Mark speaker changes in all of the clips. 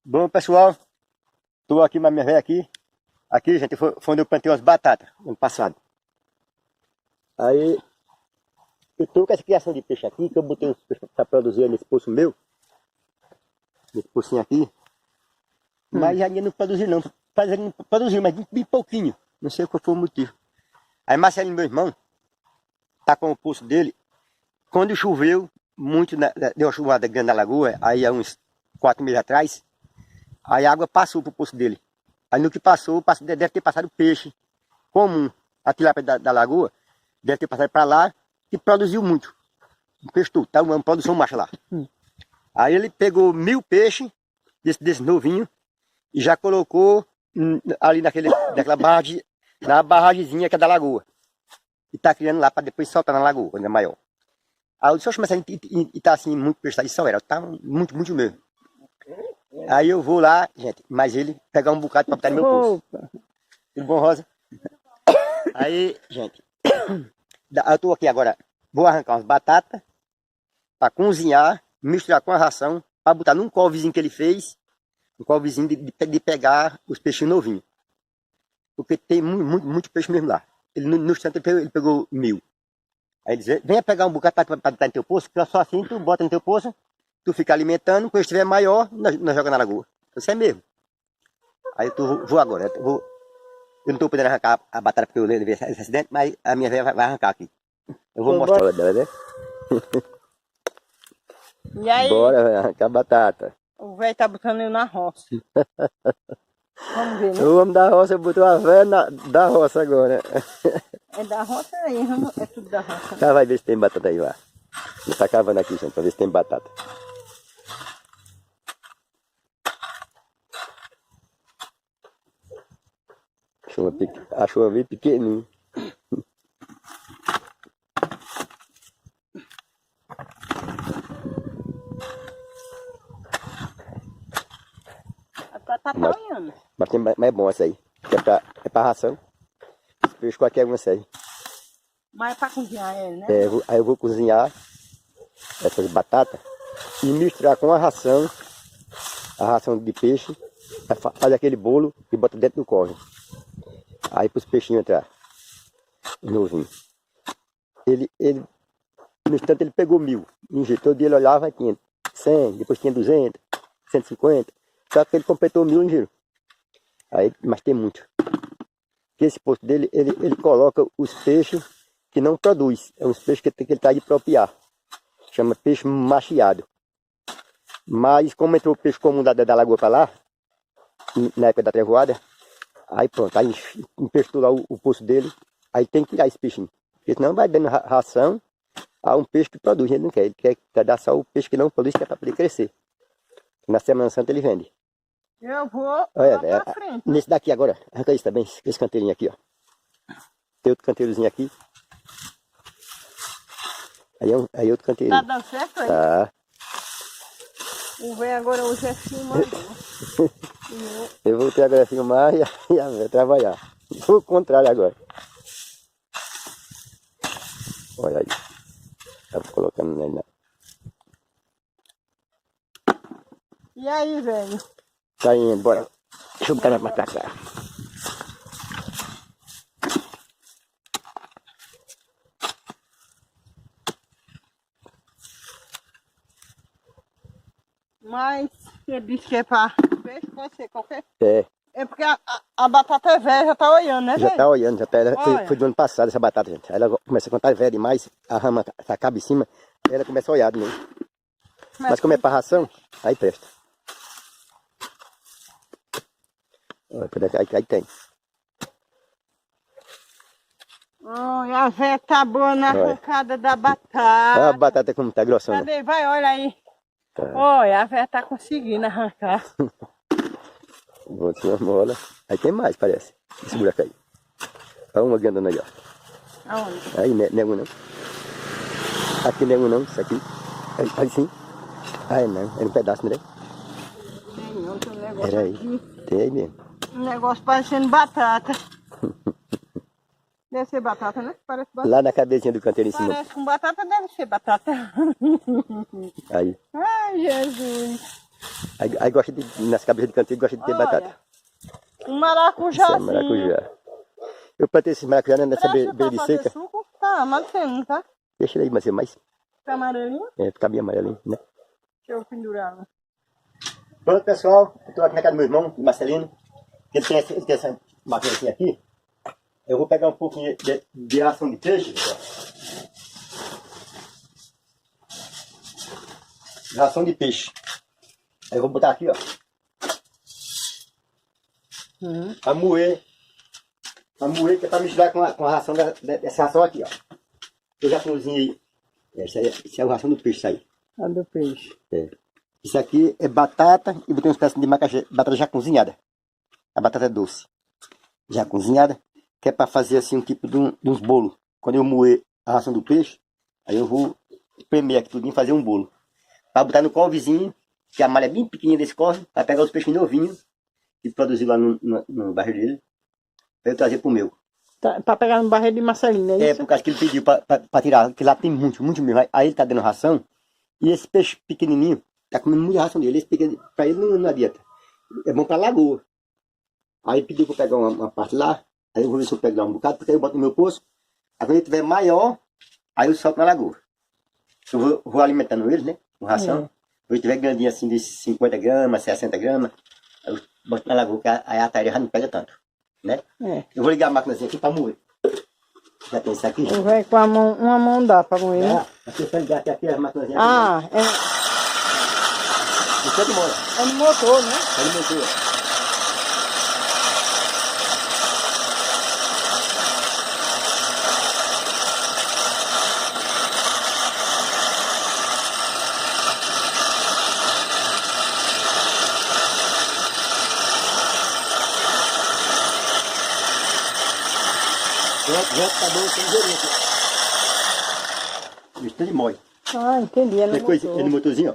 Speaker 1: Bom, pessoal, tô aqui, mas minha velha aqui. Aqui, gente, foi onde eu plantei umas batatas ano passado. Aí, eu tô com essa criação de peixe aqui, que eu botei os peixes pra produzir nesse poço meu. Nesse pocinho aqui. Mas ainda não produziu não. Não produziu, mas bem pouquinho. Não sei qual foi o motivo. Aí Marcelinho, meu irmão, tá com o poço dele. Quando choveu muito, deu uma chuvada grande na lagoa, aí há uns 4 meses atrás, aí a água passou pro poço dele. Aí no que passou, deve ter passado peixe comum. A tilápia da lagoa deve ter passado para lá e produziu muito. Um peixe todo, tá uma produção macha lá. Aí ele pegou 1000 peixes, desse novinho, e já colocou ali naquela barragem, na barragemzinha que é da lagoa. E tá criando lá para depois soltar na lagoa, quando é maior. Aí eu disse, oxe, mas e tá assim, muito peixe, tá de só era, tá muito, muito mesmo. Aí eu vou lá, gente, mas ele pegar um bocado para botar no meu poço. Tudo bom, Rosa? Aí, gente, eu tô aqui agora, vou arrancar umas batatas para cozinhar, misturar com a ração, para botar num couvezinho que ele fez, um couvezinho de pegar os peixinhos novinhos. Porque tem muito peixe mesmo lá. Ele no instante ele pegou 1000. Aí ele disse, venha pegar um bocado para botar no teu poço, que só assim tu bota no teu poço, tu fica alimentando, quando estiver maior, nós joga na lagoa. Isso é mesmo. Aí eu vou agora, eu não estou podendo arrancar a batata porque eu levei esse acidente, mas a minha velha vai arrancar aqui. Eu vou mostrar dela, né?
Speaker 2: E aí?
Speaker 1: Bora arrancar a batata.
Speaker 2: O velho tá botando eu na roça. Vamos ver, né?
Speaker 1: O homem da roça botou a velha da roça agora.
Speaker 2: É da roça aí, é tudo da roça.
Speaker 1: Tá, vai ver se tem batata aí lá. Ele tá cavando aqui, gente, pra ver se tem batata. Achou uma bem pequenininho.
Speaker 2: Tá apanhando.
Speaker 1: Mas é bom essa aí. É pra ração. Esse peixe qualquer um essa aí.
Speaker 2: Mas é pra cozinhar ele, né?
Speaker 1: Aí eu vou cozinhar essas batatas e misturar com a ração de peixe. Fazer aquele bolo e bota dentro do córrego. Aí para os peixinhos entrar. Novinho. No instante ele pegou 1000. Injetou, ele olhava e tinha 100, depois tinha 200, 150. Só que ele completou 1000 em giro. Aí, mas tem muito. Porque esse posto dele, ele coloca os peixes que não produz. É uns peixes que ele está de propiar. Chama peixe machiado. Mas como entrou o peixe comum da lagoa para lá, na época da trevoada, aí pronto, aí empestou lá o poço dele, aí tem que tirar esse peixinho. Porque senão vai dando ração a um peixe que produz, ele não quer. Ele quer dar só o peixe que não produz, que é para poder crescer. Na Semana Santa ele vende.
Speaker 2: Eu vou
Speaker 1: Olha,
Speaker 2: lá pra frente.
Speaker 1: Nesse daqui agora, arranca isso também, esse canteirinho aqui, ó. Tem outro canteirozinho aqui. Aí outro canteirinho.
Speaker 2: Tá dando certo aí?
Speaker 1: Tá.
Speaker 2: O velho agora hoje é filmando.
Speaker 1: Eu voltei agora a filmar e a trabalhar. O contrário agora. Olha aí. Tava colocando nele.
Speaker 2: E aí, velho?
Speaker 1: Tá indo, bora. Deixa eu botar mais pra cá.
Speaker 2: Mas ele disse que é pra peixe, pode ser qualquer.
Speaker 1: É.
Speaker 2: É porque a batata é velha, já tá olhando, né, velho?
Speaker 1: Já tá olhando, já tá. Foi do ano passado essa batata, gente. Aí ela começa a contar velha demais, a rama acaba em cima, aí ela começa a olhar de novo. Mas como é pra ração, aí presta. Olha, aí tem.
Speaker 2: Oh, e a velha tá boa na arrancada da batata.
Speaker 1: Olha a batata como tá grossona.
Speaker 2: Cadê? Vai, olha aí.
Speaker 1: Tá.
Speaker 2: Olha, a velha tá conseguindo arrancar.
Speaker 1: Vou tirar uma mola. Aí tem mais, parece. Esse buraco aí. Olha uma andando aí, ó.
Speaker 2: Aonde?
Speaker 1: Aí, nego não. Aqui nego não, isso aqui. Aí sim. Aí não, era um pedaço, né?
Speaker 2: Não, tem um negócio
Speaker 1: Era aí.
Speaker 2: aqui.
Speaker 1: Tem aí mesmo.
Speaker 2: Um negócio parecendo batata. Deve ser batata, né? Parece batata.
Speaker 1: Lá na cabecinha do canteiro em cima.
Speaker 2: Parece com batata, deve ser batata.
Speaker 1: Aí.
Speaker 2: Ai, Jesus.
Speaker 1: Aí gosta de, nas cabeças de canteiro, gosta de ter
Speaker 2: Olha,
Speaker 1: batata.
Speaker 2: Um maracujazinho.
Speaker 1: Isso é maracujá. Eu plantei esse maracujá nessa beira de seca.
Speaker 2: Suco? Tá amarelinho, tá?
Speaker 1: Deixa ele aí, mas é mais.
Speaker 2: Tá amarelinho?
Speaker 1: É, fica bem amarelinho, né?
Speaker 2: Deixa eu pendurar.
Speaker 1: Pronto, pessoal. Eu tô aqui na casa do meu irmão, Marcelino. Ele tem essa máquina aqui. Eu vou pegar um pouquinho de ração de peixe. Ração de peixe. Aí eu vou botar aqui, ó. Pra moer. Pra moer, que é pra misturar com a ração dessa ração aqui, ó. Eu já cozinhei. Essa é a ração do peixe, isso aí.
Speaker 2: A do peixe.
Speaker 1: É. Isso aqui é batata e botei uns pedaços de macaxeira, batata já cozinhada. A batata é doce. Já cozinhada. Que é para fazer assim um tipo de uns bolos. Quando eu moer a ração do peixe, aí eu vou espremer aqui tudo e fazer um bolo. Para botar no couvezinho, que a malha é bem pequenininha desse couve, para pegar os peixes novinhos, que produziu lá no bairro dele, para eu trazer pro meu.
Speaker 2: Tá, para pegar no barreiro de Marcelino, é isso?
Speaker 1: É, por causa que ele pediu para tirar, que lá tem muito mesmo. Aí ele tá dando ração, e esse peixe pequenininho, tá comendo muita ração dele. Esse pequeno, para ele não adianta. É bom para lagoa. Aí ele pediu para pegar uma parte lá. Aí eu vou ver se eu pego lá um bocado, porque aí eu boto no meu poço. Aí quando ele estiver maior, aí eu solto na lagoa. Eu vou alimentando ele, né? Com ração. Quando ele estiver grandinho assim de 50 gramas, 60 gramas, aí eu boto na lagoa, que aí a tarefa já não pega tanto. Né?
Speaker 2: É.
Speaker 1: Eu vou ligar a máquinazinha aqui para moer. Já tem isso aqui?
Speaker 2: Vai com a mão, uma mão dá para moer, né?
Speaker 1: Aqui para ligar aqui as máquinazinhas.
Speaker 2: Ah, é.
Speaker 1: Isso é de mola.
Speaker 2: É no motor, né?
Speaker 1: É no motor. Já tá bom, tem dinheirinho aqui. Isso tá de mole.
Speaker 2: Ah, entendi. É no
Speaker 1: Tem coisa,
Speaker 2: motor.
Speaker 1: é no motorzinho, ó.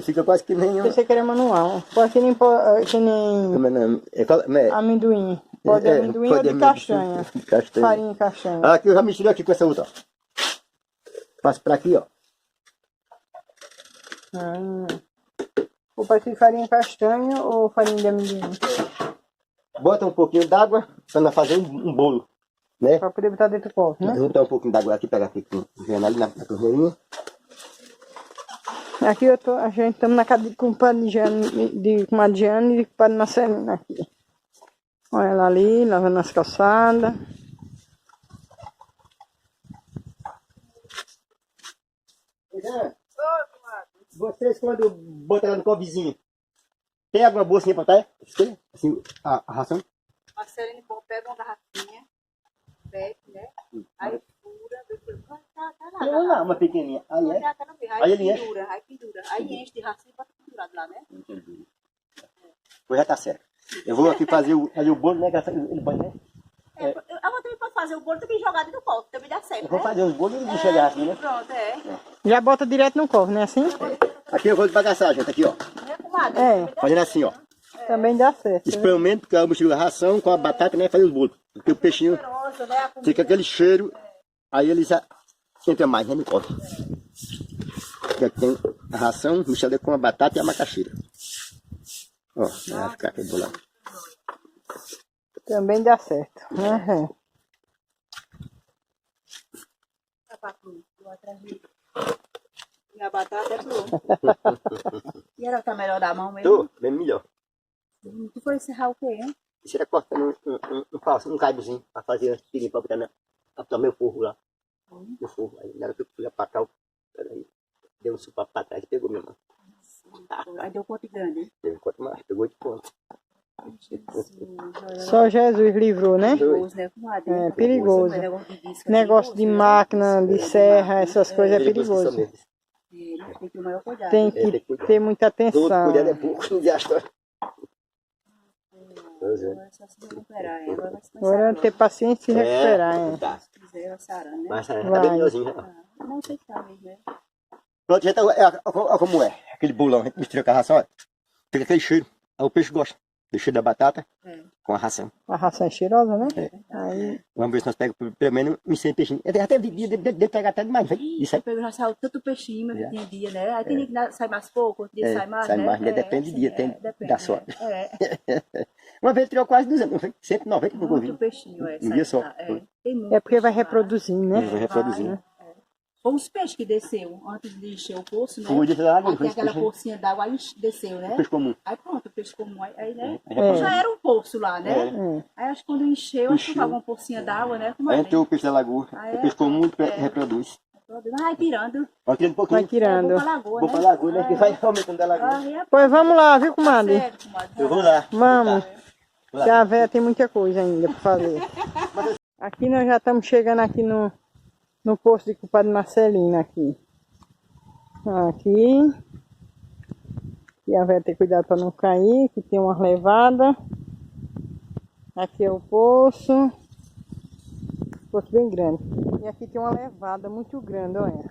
Speaker 1: Fica quase que nem...
Speaker 2: Pensei que era manual. Pode que nem, que nem amendoim. Pode amendoim ou de castanha.
Speaker 1: Castanha.
Speaker 2: Farinha de castanha.
Speaker 1: Ah, aqui eu já misturei aqui com essa outra, ó. Passo pra aqui, ó.
Speaker 2: Ou pode ser farinha de castanha ou farinha de amendoim.
Speaker 1: Bota um pouquinho d'água pra nós fazer um bolo, né?
Speaker 2: Pra poder botar dentro do copo, né?
Speaker 1: Eu vou botar um pouquinho d'água aqui, pegar aqui com ali na torneirinha.
Speaker 2: Aqui a gente estamos na casa de compadre Jane e de compadre Marcelino aqui. Olha ela ali, lavando as calçadas.
Speaker 1: Vocês quando botam ela no covezinho, tem alguma bolsinha pra trás? Assim, a ração?
Speaker 3: Marcelino pega uma garrafinha, bebe, né? Aí fura, depois tá lá.
Speaker 1: Não, uma pequenininha. Aí é.
Speaker 3: Aí
Speaker 1: ele enche.
Speaker 3: pendura. Aí enche de ração e bota pendurado lá, né?
Speaker 1: Entendi. Pois já tá certo. Eu vou aqui fazer o bolo, né? Ele pode, né?
Speaker 3: Eu também posso fazer o bolo também jogado no copo, também dá certo,
Speaker 1: Eu vou
Speaker 3: né?
Speaker 1: fazer os bolos e chegar assim, né?
Speaker 3: Pronto,
Speaker 2: Já bota direto no copo, não é assim?
Speaker 1: Aqui eu vou bagaçar, gente, aqui, ó.
Speaker 3: Né, comadre?
Speaker 2: É,
Speaker 1: Fazendo assim, ó.
Speaker 2: também dá certo.
Speaker 1: Experimento, porque eu misturo a ração com a batata, né? Fazer os bolos. Porque o peixinho
Speaker 3: Cheiroso, né? A comida.
Speaker 1: fica aquele cheiro, aí ele já entra mais, né? No copo. Aqui tem a ração misturada com a batata e a macaxeira. Ó, vai ficar aquele bolado.
Speaker 2: Também dá certo. Uhum.
Speaker 3: E a batata é pronta. E ela tá melhor da mão mesmo?
Speaker 1: Tô, bem melhor.
Speaker 3: Tu foi encerrar o quê, hein?
Speaker 1: Isso era cortando um caibozinho pra fazer a tirinha pra botar pra botar meu forro lá. No forro. Aí na hora que eu fui pra cá, peraí, deu um supapo pra trás e pegou minha mão.
Speaker 3: Aí deu ponto grande, hein?
Speaker 1: Deu quanto mais, pegou de ponta.
Speaker 2: Só Jesus livrou, né?
Speaker 3: Perigoso, né, comadre?
Speaker 2: É perigoso.
Speaker 3: Mas negócio de disco é
Speaker 2: Negócio de
Speaker 3: perigoso, né?
Speaker 2: máquina, de serra, essas coisas é perigoso.
Speaker 1: Mesmo.
Speaker 3: Tem que ter o maior cuidado.
Speaker 2: Tem que ter muita
Speaker 1: Todo
Speaker 2: atenção.
Speaker 1: cuidado é pouco, não gasta. Pois é.
Speaker 3: Agora é só se recuperar, hein? Agora vai se
Speaker 2: Agora ter paciência e recuperar, hein?
Speaker 1: Tá.
Speaker 3: Se quiser, vai sarando, né?
Speaker 1: Mas tá
Speaker 2: Vai.
Speaker 1: bem melhorzinho, né?
Speaker 3: Não sei se tá mesmo, né?
Speaker 1: Pronto, gente, olha como é. Aquele bolão, a gente mistura com a ração, olha. Fica aquele cheiro. Aí o peixe gosta. peixe da batata
Speaker 3: É.
Speaker 1: com a ração.
Speaker 2: A ração é cheirosa, né?
Speaker 1: É.
Speaker 2: Aí,
Speaker 1: Vamos ver se nós pegamos pelo menos uns 100 peixinhos. Eu até dia de pegar até demais, não foi? Isso aí.
Speaker 3: Eu já saiu tanto peixinho, mas
Speaker 1: Já.
Speaker 3: tinha dia, né? Aí tem dia que sai mais pouco, outro dia sai mais,
Speaker 1: sai
Speaker 3: né?
Speaker 1: mais, né? Depende do dia, tem
Speaker 3: depende,
Speaker 1: da sorte.
Speaker 3: É.
Speaker 1: Uma vez tirou quase 200, não foi? 190 que eu
Speaker 3: Muito
Speaker 1: vi.
Speaker 3: peixinho,
Speaker 1: Um dia só.
Speaker 3: Tem muito
Speaker 2: é porque vai
Speaker 3: peixe lá.
Speaker 2: reproduzir, né?
Speaker 1: Vai reproduzir.
Speaker 3: Vai, Foi uns peixes que desceu antes de encher o poço, né?
Speaker 1: Foi desse lado,
Speaker 3: Aí
Speaker 1: foi
Speaker 3: tem
Speaker 1: esse
Speaker 3: aquela
Speaker 1: peixe.
Speaker 3: pocinha d'água, aí desceu, né?
Speaker 1: Peixe comum.
Speaker 3: Aí pronto, o peixe comum, aí né?
Speaker 1: É.
Speaker 3: Já era um poço lá, né?
Speaker 2: É.
Speaker 3: Aí acho que quando encheu, acho que
Speaker 1: Encheu.
Speaker 3: tava uma pocinha d'água, né? Como
Speaker 1: Aí
Speaker 3: é
Speaker 1: entrou o peixe da lagoa.
Speaker 3: Ah,
Speaker 1: O peixe comum reproduz.
Speaker 3: Vai tirando.
Speaker 1: Vai tirando um pouquinho.
Speaker 2: Vai tirando.
Speaker 3: Vou pra lagoa,
Speaker 1: Vou
Speaker 3: né?
Speaker 1: pra lagoa, né? Que vai aumentando da lagoa.
Speaker 2: Pois vamos lá, viu, comadre?
Speaker 3: Sério, comadre.
Speaker 1: Eu vou lá.
Speaker 2: Vamos.
Speaker 1: Vou lá.
Speaker 2: Que a véia tem muita coisa ainda para fazer. Aqui nós já estamos chegando aqui no posto de compadre Marcelino aqui. Aqui. E a véia tem cuidado para não cair, que tem umas levadas. Aqui é o poço. Poço bem grande. E aqui tem uma levada muito grande, olha.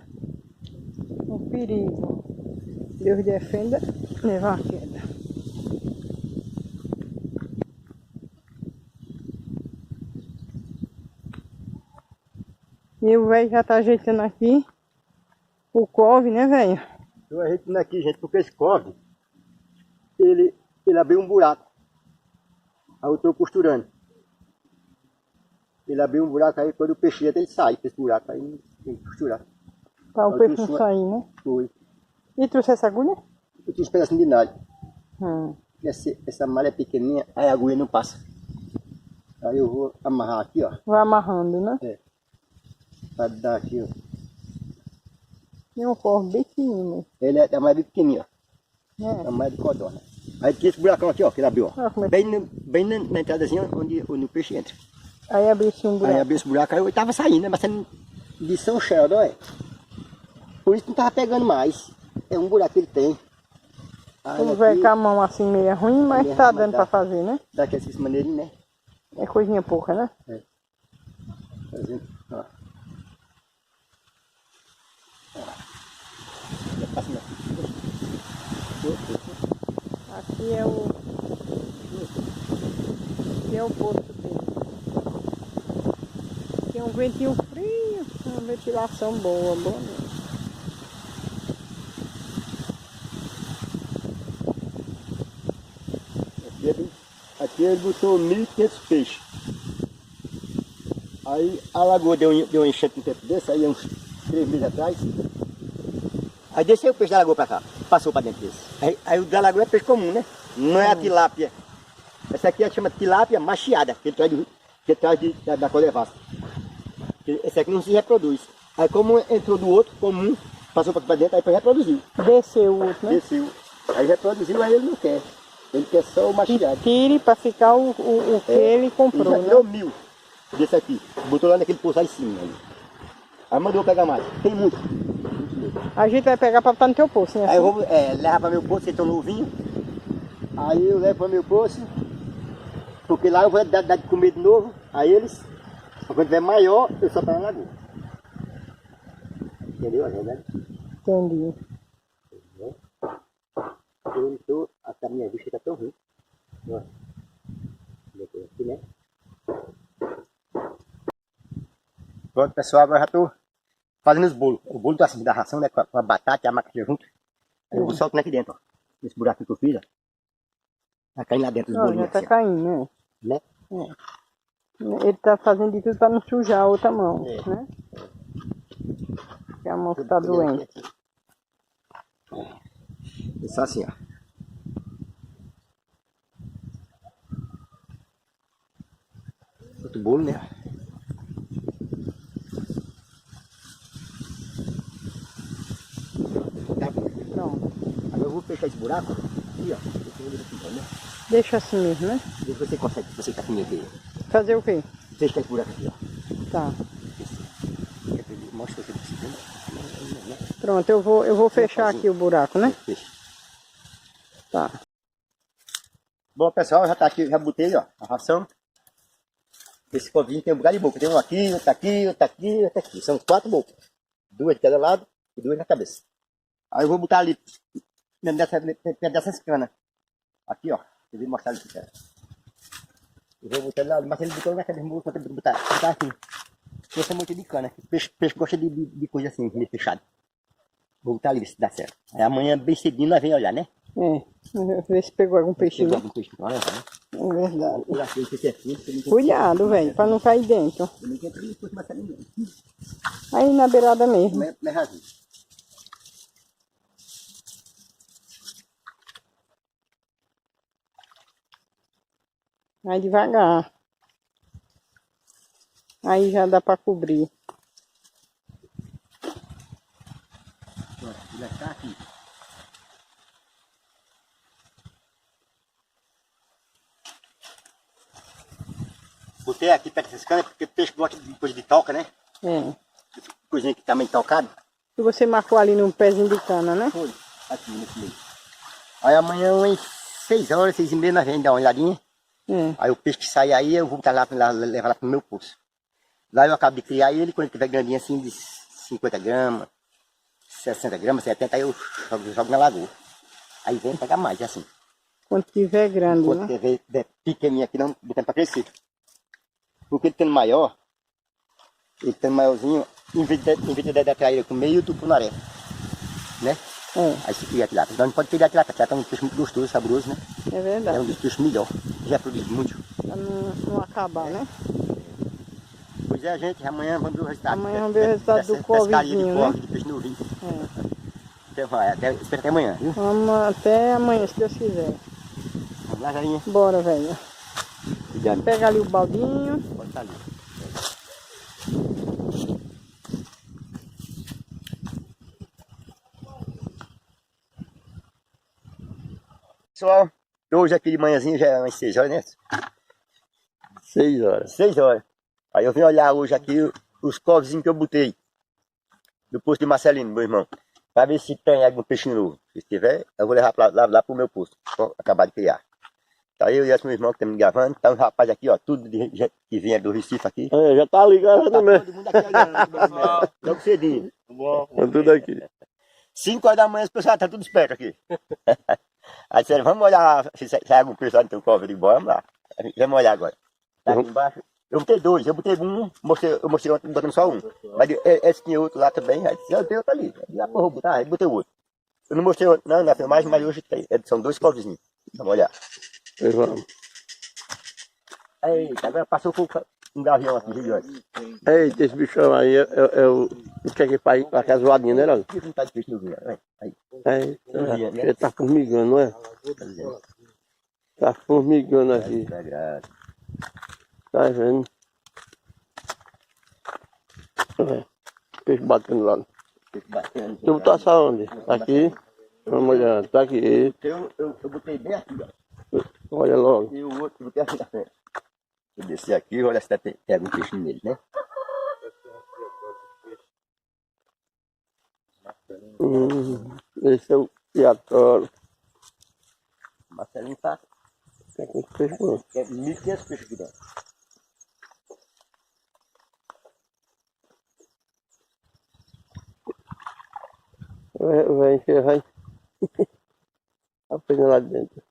Speaker 2: Um perigo. Deus defenda levar a queda. E o velho já tá ajeitando aqui o cove, né, velho?
Speaker 1: Eu ajeitando aqui, gente, porque esse cove, ele abriu um buraco. Aí eu tô costurando. Ele abriu um buraco, aí quando o peixe entra, ele sai desse buraco. Aí tem que costurar.
Speaker 2: Pra o peixe não sair, né?
Speaker 1: Foi.
Speaker 2: E trouxe essa agulha?
Speaker 1: Eu tinha uns pedacinhos de nalho.
Speaker 2: Hum.
Speaker 1: Essa malha é pequenininha, aí a agulha não passa. Aí eu vou amarrar aqui, ó.
Speaker 2: Vai amarrando, né?
Speaker 1: Pra dar aqui, ó.
Speaker 2: Tem um corvo bem fininho.
Speaker 1: Ele é da malha bem pequenininha, ó.
Speaker 2: É.
Speaker 1: A malha de codorna. Aí tinha esse buracão aqui, ó, que ele abriu, ó.
Speaker 2: Ah, como é que-
Speaker 1: Bem na entradazinha onde o peixe entra.
Speaker 2: Aí abriu-se um
Speaker 1: Aí
Speaker 2: buraco.
Speaker 1: abriu esse buraco, aí eu tava saindo, né? Mas saindo de São Sheldon, ó. Por isso que não tava pegando mais. É um buraco que ele tem. Aí
Speaker 2: Ele vai
Speaker 1: aqui,
Speaker 2: com a mão assim meio ruim, mas
Speaker 1: Meio
Speaker 2: tá
Speaker 1: ruim,
Speaker 2: dando
Speaker 1: mas
Speaker 2: pra
Speaker 1: dá.
Speaker 2: fazer, né?
Speaker 1: daqueles maneirinhos, né?
Speaker 2: É coisinha pouca, né?
Speaker 1: Fazendo, ó. Assim, ó.
Speaker 2: Aqui é o... Aqui é o poço dele. Tem um ventinho frio, uma ventilação boa, boa mesmo.
Speaker 1: Aqui ele botou 1.500 peixes. Aí a lagoa deu um enchente um tempo desse, aí uns 3 meses atrás. Aí desceu o peixe da lagoa pra cá, passou pra dentro desse. Aí o da lagoa é peixe comum, né? Não é a tilápia. Essa aqui chama tilápia machiada, que ele traz da Codevasca. Esse aqui não se reproduz. Aí como entrou do outro comum, passou pra dentro, aí depois reproduziu.
Speaker 2: Desceu o outro, né?
Speaker 1: Desceu. Aí reproduziu, aí ele não quer. Ele quer só o machiado.
Speaker 2: Tire pra ficar o que ele comprou,
Speaker 1: Ele já
Speaker 2: né?
Speaker 1: tirou 1.000 desse aqui. Botou lá naquele poço aí em cima. Aí mandou pegar mais. Tem muito.
Speaker 2: A gente vai pegar pra botar no teu poço, né?
Speaker 1: Aí eu vou levar para meu poço, que estão novinhos. Aí eu levo para meu poço. Porque lá eu vou dar de comer de novo. Aí eles, quando tiver maior, eu só pego na lagoa. Entendeu a verdade?
Speaker 2: Entendi.
Speaker 1: Eu não tô, a minha vista está tão ruim. Ó. Depois aqui, né? Pronto, pessoal, agora já estou fazendo os bolos. O bolo tá assim, da ração, né? Com a batata e a macaxeira junto. Aí eu vou soltando aqui dentro, ó. Esse buraco que eu fiz, ó. Vai caindo lá dentro dos
Speaker 2: Ó, já
Speaker 1: bolinhos.
Speaker 2: tá
Speaker 1: Assim,
Speaker 2: caindo,
Speaker 1: né?
Speaker 2: né? Ele tá fazendo de tudo pra não sujar a outra mão,
Speaker 1: É.
Speaker 2: né? Porque a mão tá doente.
Speaker 1: É só assim, ó. Outro bolo, né? Tá bom.
Speaker 2: Pronto.
Speaker 1: Agora eu vou fechar esse buraco aqui, ó.
Speaker 2: Deixa assim mesmo, né?
Speaker 1: Vê se você consegue, você tá comigo aqui.
Speaker 2: Fazer o quê?
Speaker 1: Fecha esse buraco aqui, ó.
Speaker 2: Tá.
Speaker 1: Mostra você conseguindo.
Speaker 2: Pronto, eu vou fechar aqui o buraco, né?
Speaker 1: Fecha.
Speaker 2: Tá.
Speaker 1: Bom, pessoal, já tá aqui, já botei, ó, a ração. Esse covinho tem um bocado de boca. Tem um aqui, outro aqui, outro aqui, outro aqui. São 4 bocas. 2 de cada lado e 2 na cabeça. Aí eu vou botar ali, dentro dessas canas. Aqui, ó. Eu vou mostrar aqui, cara. Eu vou botar lá, mas ele botou naquela música, eu vou botar assim. Gosta muito de cana. Peixe gosta de coisa assim, meio fechado. Vou botar ali, ver se dá certo. Aí amanhã, bem cedinho, nós vem olhar, né?
Speaker 2: Ver se pegou algum peixinho.
Speaker 1: Pegou algum peixe, olha, né?
Speaker 2: É verdade.
Speaker 1: Vou assim, se é fruto,
Speaker 2: Cuidado, velho, pra não cair dentro.
Speaker 1: eu não quero que ele fosse matar ninguém.
Speaker 2: Aí na beirada mesmo.
Speaker 1: Não é rasinho.
Speaker 2: Vai devagar. Aí já dá pra cobrir.
Speaker 1: Pronto, já está aqui. Botei aqui perto dessas canas, porque peixe gosta de coisa de toca, né?
Speaker 2: É.
Speaker 1: Coisinha que tá meio tocado.
Speaker 2: E você marcou ali num pezinho de cana, né?
Speaker 1: Foi, aqui nesse meio. Aí amanhã, umas 6 horas, 6h30, nós vamos dar uma olhadinha. Aí o peixe que sai aí, eu vou botar lá, levar lá pro meu poço. Lá eu acabo de criar ele, quando ele tiver grandinho assim, de 50 gramas, 60 gramas, 70, aí eu jogo na lagoa. Aí vem pegar mais, assim.
Speaker 2: Quando tiver grande,
Speaker 1: Quando
Speaker 2: né?
Speaker 1: tiver pequenininho aqui, não botando pra crescer. Porque ele tendo maior, ele tendo maiorzinho, em vez de atrair ele com meio tucunaré, né? Aí se cria tilápia. Então não pode pegar tilápia, tilápia é um peixe muito gostoso, saboroso, né?
Speaker 2: É verdade.
Speaker 1: É um dos peixes melhor, já produz muito.
Speaker 2: Pra não acabar, né?
Speaker 1: Pois é, gente, amanhã vamos ver o resultado.
Speaker 2: Amanhã vamos ver o resultado do
Speaker 1: covezinho,
Speaker 2: né?
Speaker 1: De peixe no rio. Espera até amanhã, viu?
Speaker 2: Vamos até amanhã, se Deus quiser.
Speaker 1: Vamos lá, Jarinha.
Speaker 2: Bora, velho.
Speaker 1: Cuidado.
Speaker 2: Pega ali o baldinho.
Speaker 1: Pode estar ali. Pessoal, hoje aqui de manhãzinha já é umas 6 horas, né? 6 horas. 6 horas. Aí eu vim olhar hoje aqui os covezinhos que eu botei. Do posto de Marcelino, meu irmão. Pra ver se tem algum peixinho novo. Se tiver, eu vou levar lá pro meu posto. Vou acabar de criar. Tá eu e esse meu irmão que tá me gravando. Tá um rapaz aqui, ó. Tudo que vinha do Recife aqui.
Speaker 4: É, já tá ligado
Speaker 1: Tá
Speaker 4: mesmo.
Speaker 1: todo mundo aqui olhando. Logo cedinho.
Speaker 4: Tá tudo aqui.
Speaker 1: 5 horas da manhã, os pessoal tá tudo esperto aqui. Aí disseram, vamos olhar se sai algum peixe lá no teu cofre de boia. Vamos lá. Vamos olhar agora. Tá aqui embaixo. Eu botei 2, eu botei um, eu mostrei ontem botando só um. Mas esse tinha outro lá também, aí disse, eu tenho outro ali. Aí vou botar, aí botei outro. Eu não mostrei outro, não, na filmagem, mas hoje tem, são 2 cofrezinhos. Vamos olhar.
Speaker 4: Pois vamos.
Speaker 1: Eita, agora passou um gavião aqui, gigante.
Speaker 4: Eita, esse bichão aí é o que é que faz com a zoadinha, né, Lado?
Speaker 1: Por que não tá de peixe no rio? Aí.
Speaker 4: Ele tá formigando, não é? Tá formigando aqui. Tá vendo? Peixe batendo lá. Tu botasse aonde? Aqui. Vamos olhar, tá aqui.
Speaker 1: Eu botei bem aqui, ó.
Speaker 4: Olha logo.
Speaker 1: E o outro eu botei aqui na frente. Eu desci aqui, olha se tem algum peixe nele, né?
Speaker 4: Esse é o piatoro.
Speaker 1: Marcelinho tá.
Speaker 4: Tá com peixe bom.
Speaker 1: É 1.500 peixes aqui dentro.
Speaker 4: Vai encerrar. A pena lá dentro.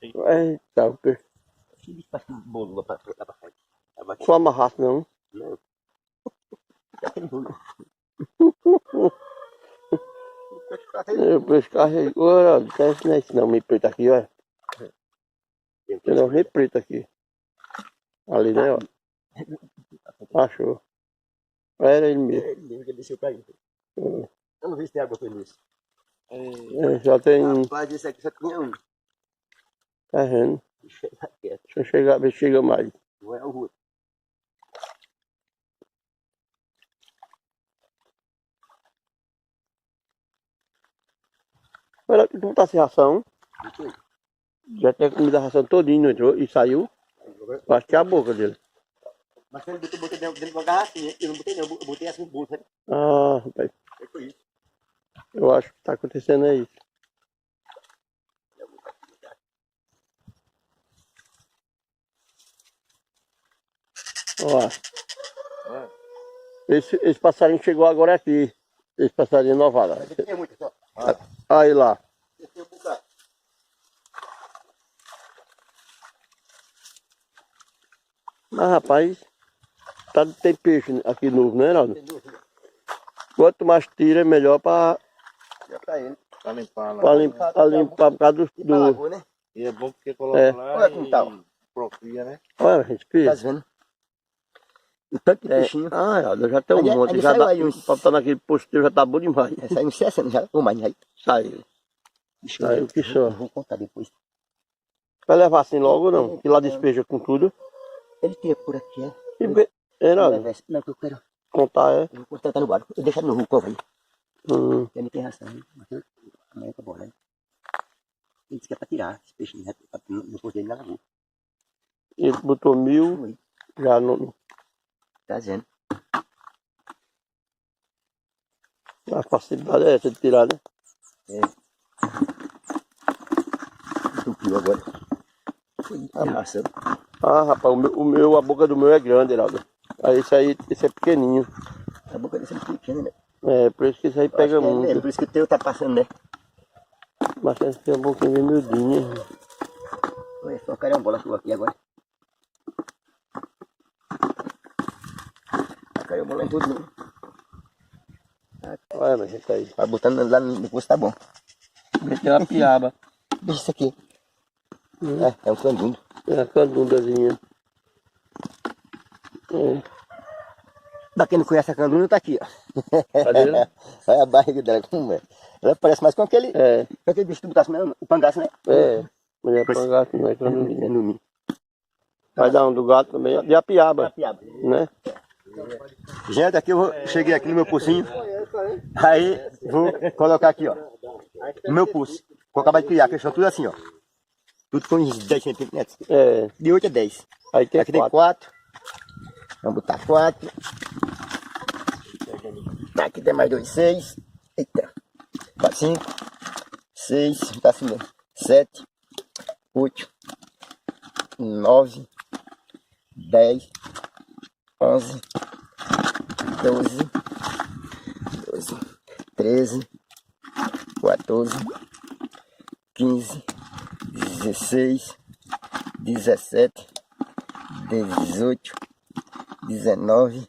Speaker 4: Eita, o peixe.
Speaker 1: Faz que bolo lá pra frente.
Speaker 4: Só amarrasse não.
Speaker 1: Não. Aquele bolo.
Speaker 4: O peixe carregou, olha, desce não é isso não, meio preto aqui, olha. Tem não, meio preto aqui. Ali, né, ó. Achou. Era ele mesmo.
Speaker 1: Ele já desceu pra aí. Eu não vi se tem água com isso.
Speaker 4: Já tem.
Speaker 1: Rapaz, esse aqui só tinha um.
Speaker 4: Tá vendo?
Speaker 1: Chega quieto.
Speaker 4: Deixa eu chegar, ver se chega mais.
Speaker 1: Não é o outro.
Speaker 4: Olha, tu não tá sem ração? Já tinha comido a ração todinha, não entrou? E saiu? Eu acho que é a boca dele.
Speaker 1: Mas ele botou dentro de uma garrafinha. Eu não botei não, eu botei assim no bolso, sabe?
Speaker 4: Ah, rapaz.
Speaker 1: Foi isso.
Speaker 4: Eu acho que tá acontecendo é isso. Ó. Esse passarinho chegou agora aqui. Esse passarinho novado.
Speaker 1: Mas ele tinha muito só.
Speaker 4: Aí lá. Mas rapaz, tem peixe aqui novo, né, Heraldo? Quanto mais tira, é melhor para
Speaker 1: limpar lá.
Speaker 4: Pra limpar por causa do...
Speaker 1: Lagoa, né?
Speaker 5: E é bom porque coloca lá
Speaker 1: Olha como tá, ó.
Speaker 5: profia, né?
Speaker 4: Olha, gente,
Speaker 1: Tá
Speaker 4: peixe.
Speaker 1: vendo? O tanto de peixinho.
Speaker 4: Ah, Heraldo, já tem um
Speaker 1: Ali-
Speaker 4: monte.
Speaker 1: ali
Speaker 4: Já
Speaker 1: saiu
Speaker 4: dá,
Speaker 1: aí uns-
Speaker 4: pra botar naquele posteiro já tá bom demais.
Speaker 1: Saiu uns 60 já, ou mais aí.
Speaker 4: Saiu. Saiu que só.
Speaker 1: Vou contar depois.
Speaker 4: Vai levar assim logo ou não? Que lá despeja com tudo.
Speaker 1: Ele tira por aqui, é?
Speaker 4: Heraldo,
Speaker 1: Não, que eu quero.
Speaker 4: contar é...
Speaker 1: Eu vou contratar no barco. Eu deixo no Rucova aí.
Speaker 4: Hum,
Speaker 1: Ele tem ração. Amanhã tá bom, né? Ele disse que é pra tirar esse peixinho, né? No posto dele na lagoa.
Speaker 4: ele botou 1000,
Speaker 1: Foi.
Speaker 4: já no...
Speaker 1: Tá dizendo.
Speaker 4: A facilidade é essa de tirar, né?
Speaker 1: Entupiu agora. Foi a ração.
Speaker 4: Ah, rapaz, a boca do meu é grande, Heraldo. Aí esse é pequenininho.
Speaker 1: A boca desse é muito pequena, né?
Speaker 4: É, por isso que isso aí pega
Speaker 1: Acho que é
Speaker 4: muito.
Speaker 1: mesmo, por isso que o teu tá passando, né?
Speaker 4: Mas essa é um pouquinho bem miudinha.
Speaker 1: Olha só, carambola sua aqui agora. A carambola em tudo, né?
Speaker 4: Olha, mas gente aí.
Speaker 1: Vai botando lá no posto, tá bom.
Speaker 4: Meteu uma piaba.
Speaker 1: Deixa isso aqui. É um candundo.
Speaker 4: É a candundazinha. É.
Speaker 1: Pra quem não conhece a candunda, tá aqui, ó.
Speaker 4: Cadê?
Speaker 1: Olha a barriga dela como é. Ela parece mais com aquele bicho que tu botasse mesmo, o pangaço, né?
Speaker 4: É. Mulher pangaço, não é
Speaker 1: É
Speaker 4: candundinha.
Speaker 1: no mim.
Speaker 4: Vai dar um do gato também. E a piaba, né?
Speaker 1: Gente, aqui cheguei aqui no meu pulsinho. Aí vou colocar aqui, ó. No meu pulso. Vou acabar de criar, que são tudo assim, ó. Tudo com uns 10 centímetros.
Speaker 4: É.
Speaker 1: De 8 a 10.
Speaker 4: Aí tem
Speaker 1: Aqui tem 4. Vamos botar 4. Aqui tem mais 2, 6. Eita. 4, 5. 6. Tá assim mesmo. 7. 8. 9. 10. 11. 12. 13. 14. 15. 16. 17. 18. 19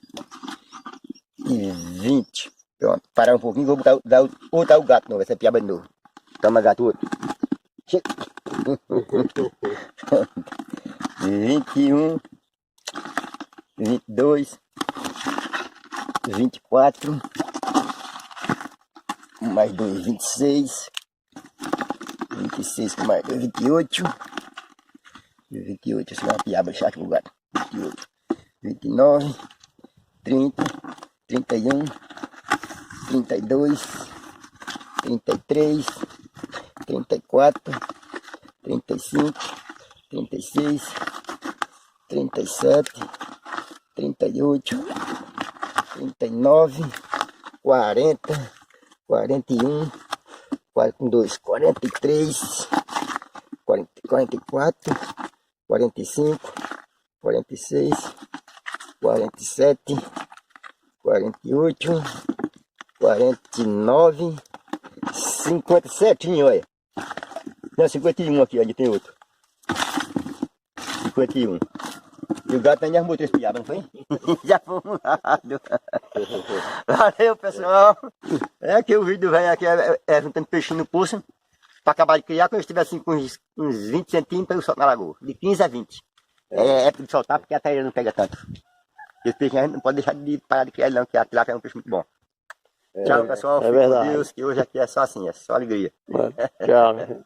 Speaker 1: e 20. Pronto, parar um pouquinho, vou botar o gato novo, essa piaba de novo. Toma, gato, outro. Chega. 21, 22, 24, mais 2, 26, 26 com mais 2, 28, 28, essa é uma piaba chata pro gato. 28. 29, 30, 31, 32, 33, 34, 35, 36, 37, 38, 39, 40, 41, 42, 43, 44, 45, 46, 47, 48, 49, 57, olha. Não, 51 aqui, onde tem outro. 51. E o gato ainda arrumou 3 piabas, não foi? Já fomos lá. Valeu, pessoal. É que o vídeo velho aqui é juntando peixinho no pulso. Para acabar de criar, quando eu estiver assim com uns 20 centímetros, eu solto na lagoa. De 15 a 20. É época de soltar porque a tareia não pega tanto. Esse peixe a gente não pode deixar de parar de criar não, que a tilápia é um peixe muito bom. Tchau, pessoal.
Speaker 4: É verdade.
Speaker 1: Fique com Deus, que hoje aqui é só assim, é só alegria.
Speaker 4: Tchau.